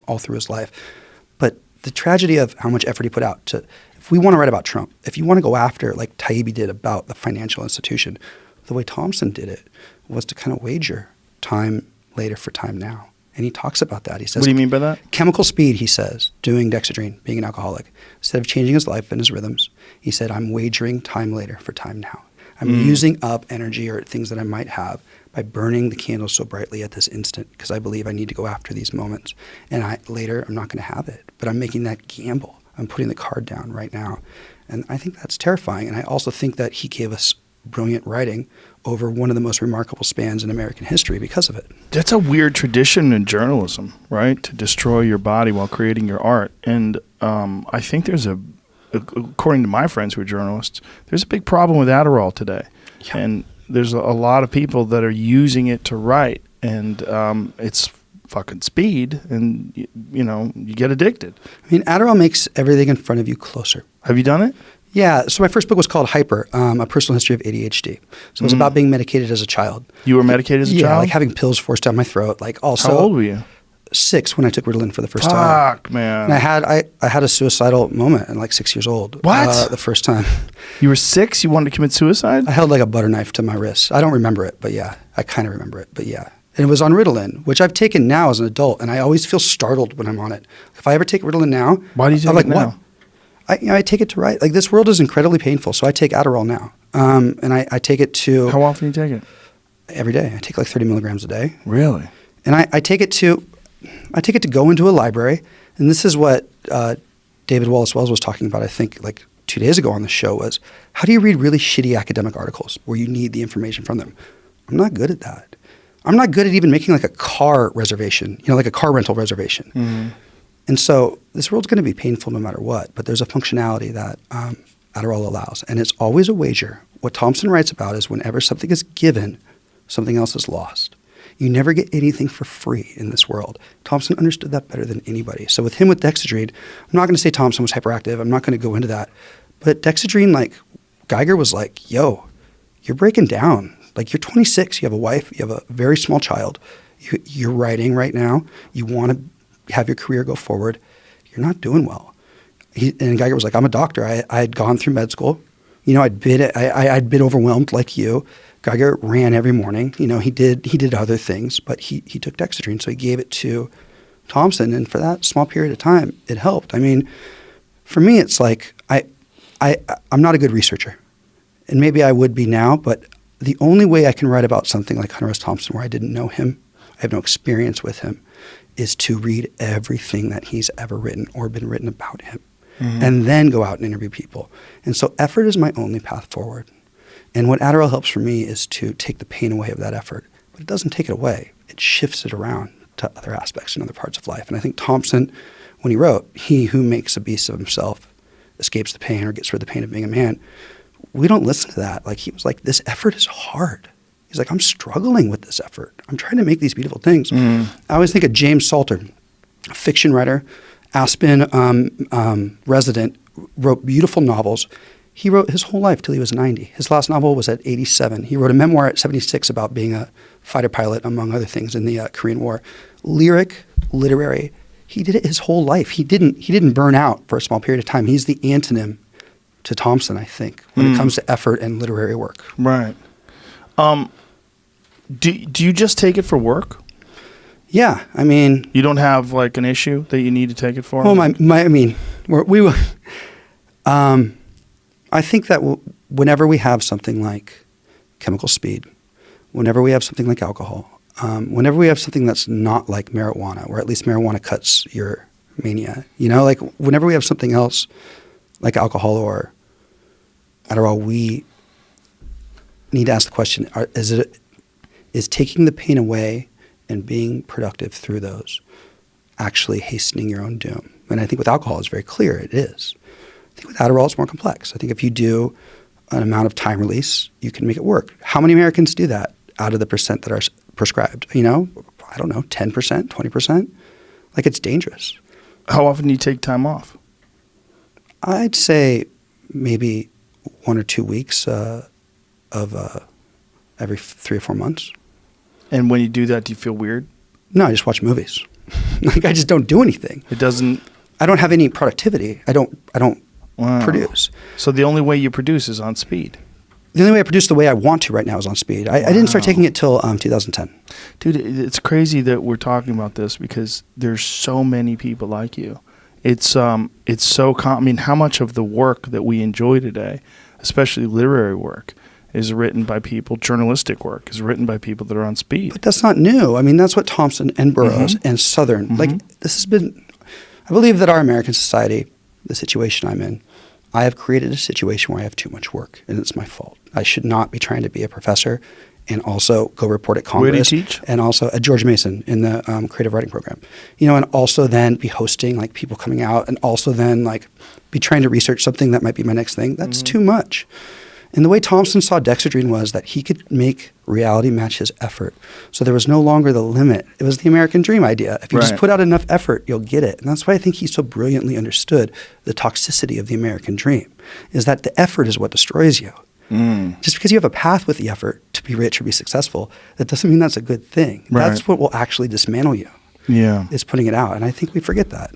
all through his life. But the tragedy of how much effort he put out to, if we want to write about Trump, if you want to go after, like Taibbi did about the financial institution, the way Thompson did it was to kind of wager time later for time now. And he talks about that. He says, what do you mean by that? Chemical speed, he says, doing dexedrine, being an alcoholic. Instead of changing his life and his rhythms, he said, I'm wagering time later for time now. I'm using up energy or things that I might have by burning the candle so brightly at this instant because I believe I need to go after these moments. And later, I'm not going to have it. But I'm making that gamble. I'm putting the card down right now. And I think that's terrifying. And I also think that he gave us brilliant writing over one of the most remarkable spans in American history because of it. That's a weird tradition in journalism, right? To destroy your body while creating your art. And I think there's according to my friends who are journalists, there's a big problem with Adderall today. Yeah. And there's a lot of people that are using it to write. And it's fucking speed. And, you get addicted. I mean, Adderall makes everything in front of you closer. Have you done it? Yeah. So my first book was called Hyper, A Personal History of ADHD. So it was about being medicated as a child. You were medicated as a child? Yeah, like having pills forced down my throat. Like also, how old were you? 6 when I took Ritalin for the first time. Fuck, man. And I had a suicidal moment at like 6 years old. What? The first time. You were 6? You wanted to commit suicide? I held like a butter knife to my wrist. I don't remember it, but yeah. I kind of remember it, but yeah. And it was on Ritalin, which I've taken now as an adult, and I always feel startled when I'm on it. If I ever take Ritalin now, why do you take it now? What? I take it to write. Like, this world is incredibly painful, so I take Adderall now. And I take it to... How often do you take it? Every day. I take like 30 milligrams a day. Really? And I take it to go into a library, and this is what David Wallace Wells was talking about, I think, like 2 days ago on the show, was how do you read really shitty academic articles where you need the information from them? I'm not good at that. I'm not good at even making like a car reservation, like a car rental reservation. Mm-hmm. And so this world's going to be painful no matter what, but there's a functionality that Adderall allows, and it's always a wager. What Thompson writes about is whenever something is given, something else is lost. You never get anything for free in this world. Thompson understood that better than anybody. So with him with dexedrine, I'm not going to say Thompson was hyperactive. I'm not going to go into that. But dexedrine, like, Geiger was like, yo, you're breaking down. Like, you're 26. You have a wife. You have a very small child. You're writing right now. You want to have your career go forward. You're not doing well. And Geiger was like, I'm a doctor. I had gone through med school. I'd been overwhelmed like you. Geiger ran every morning. He did other things, but he took dexedrine, so he gave it to Thompson, and for that small period of time, it helped. I mean, for me, it's like I'm not a good researcher, and maybe I would be now, but the only way I can write about something like Hunter S. Thompson, where I didn't know him, I have no experience with him, is to read everything that he's ever written or been written about him, and then go out and interview people. And so effort is my only path forward. And what Adderall helps for me is to take the pain away of that effort. But it doesn't take it away. It shifts it around to other aspects and other parts of life. And I think Thompson, when he wrote, he who makes a beast of himself escapes the pain or gets rid of the pain of being a man, we don't listen to that. Like, he was like, this effort is hard. He's like, I'm struggling with this effort. I'm trying to make these beautiful things. I always think of James Salter, a fiction writer, Aspen resident, wrote beautiful novels. He wrote his whole life till he was 90. His last novel was at 87. He wrote a memoir at 76 about being a fighter pilot, among other things, in the Korean War. Lyric, literary. He did it his whole life. He didn't burn out for a small period of time. He's the antonym to Thompson, I think, when it comes to effort and literary work. Right. Do you just take it for work? Yeah, I mean, you don't have like an issue that you need to take it for? Well, I think that whenever we have something like chemical speed, whenever we have something like alcohol, whenever we have something that's not like marijuana, or at least marijuana cuts your mania, like whenever we have something else like alcohol or Adderall, we need to ask the question, is taking the pain away and being productive through those actually hastening your own doom? And I think with alcohol, it's very clear it is. I think with Adderall, it's more complex. I think if you do an amount of time release, you can make it work. How many Americans do that out of the percent that are prescribed? I don't know, 10%, 20%? Like, it's dangerous. How often do you take time off? I'd say maybe 1 or 2 weeks of every 3 or 4 months. And when you do that, do you feel weird? No, I just watch movies. Like I just don't do anything. It doesn't. I don't have any productivity. I don't Wow. produce. So the only way you produce is on speed. The only way I produce the way I want to right now is on speed. I didn't start taking it till 2010. Dude, it's crazy that we're talking about this because there's so many people like you. It's so I mean, how much of the work that we enjoy today, especially literary work, is written by people, journalistic work is written by people that are on speed. But that's not new. I mean, that's what Thompson and Burroughs and Southern, like this has been, I believe that our American society, the situation I'm in, I have created a situation where I have too much work and it's my fault. I should not be trying to be a professor and also go report at Congress. Where do you teach? And also at George Mason in the creative writing program. You know, and also then be hosting like people coming out and also then like be trying to research something that might be my next thing. That's too much. And the way Thompson saw dexedrine was that he could make reality match his effort. So there was no longer the limit. It was the American dream idea. If you just put out enough effort, you'll get it. And that's why I think he so brilliantly understood the toxicity of the American dream, is that the effort is what destroys you. Just because you have a path with the effort to be rich or be successful, that doesn't mean that's a good thing. Right. That's what will actually dismantle you, Yeah. is putting it out. And I think we forget that.